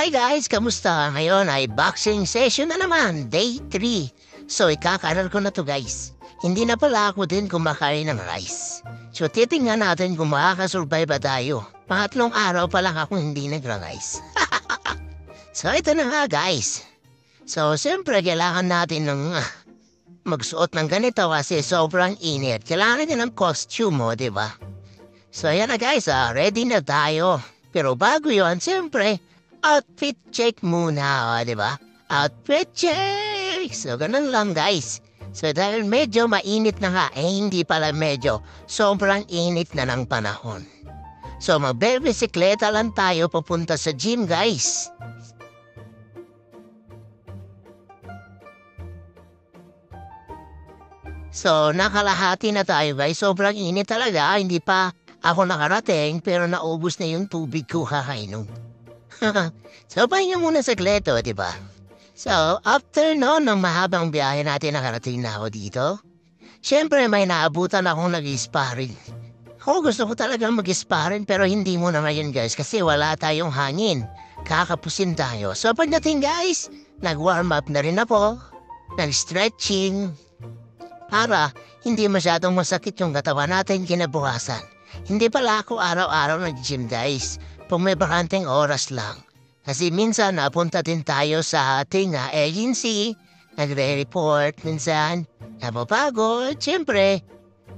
Hi guys! Kamusta? Ngayon ay boxing session na naman, day 3. So ikakaral ko na to guys. Hindi na pala ako din kumakain ng rice. So titingnan natin kung makakasurvive ba tayo. Pangatlong araw pa lang ako hindi nagra-rice. So ito na nga guys. So siyempre kailangan natin ng magsuot ng ganito kasi sobrang init. Kailangan natin ng costume mo, di ba? So ayan na guys, ready na tayo. Pero bago yun, siyempre, outfit check muna, di ba? Outfit check! So, ganun lang, guys. So, dahil medyo mainit na nga, hindi pala medyo, sobrang init na ng panahon. So, magbebisikleta lang tayo papunta sa gym, guys. So, nakalahati na tayo, guys. Sobrang init talaga, hindi pa ako nakarating, pero naubos na yung tubig ko kakainom. So, pahinga muna sa kleto, di ba? So, after noon, ng mahabang biyahe natin nakarating na ako dito. Siyempre, may naabutan akong nag-sparring. Ako gusto ko talagang mag-sparring, pero hindi muna ngayon, guys, kasi wala tayong hangin. Kakapusin tayo. So, pagdating, guys, nag-warm up na rin ako. Nag-stretching. Para hindi masyadong masakit yung katawan natin kinabukasan. Hindi pala ako araw-araw nag-gym, guys. Kung may bakanteng oras lang. Kasi minsan napunta din tayo sa ating agency. Nagre-report minsan. Napapagod. Siyempre,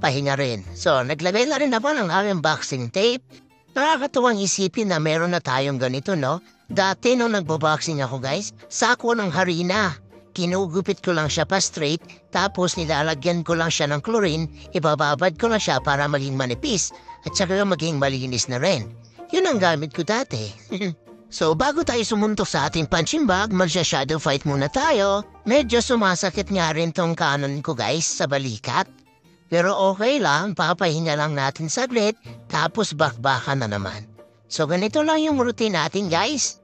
pahinga rin. So, naglagay na rin ako ng aming boxing tape. Nakakatuwang isipin na meron na tayong ganito, no? Dati nung nagbo-boxing ako, guys, sako ng harina. Kinugupit ko lang siya pa straight, tapos nilalagyan ko lang siya ng chlorine, ibababad ko na siya para maging manipis, at saka maging malinis na rin. Yun ang gamit ko dati. So bago tayo sumuntok sa ating punching bag, magsha-shadow fight muna tayo. Medyo sumasakit nga rin tong kanon ko guys sa balikat. Pero okay lang, papahinga lang natin saglit, tapos bakbakan na naman. So ganito lang yung routine natin guys.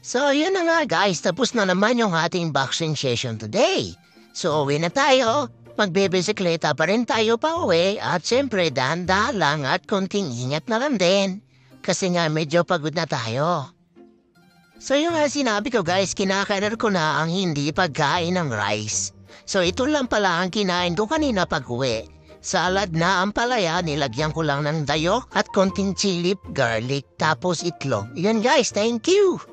So, yun na nga guys, tapos na naman yung ating boxing session today. So, uwi na tayo. Magbebisikleta pa rin tayo pa uwi at siyempre dahan-dahan lang at konting ingat na lang din. Kasi nga medyo pagod na tayo. So, yung nga sinabi ko guys, kinakainer ko na ang hindi pagkain ng rice. So, ito lang pala ang kinain ko kanina pag uwi. Salad na ang palaya, nilagyan ko lang ng dayok at konting chili, garlic, tapos itlog. Yan guys, thank you!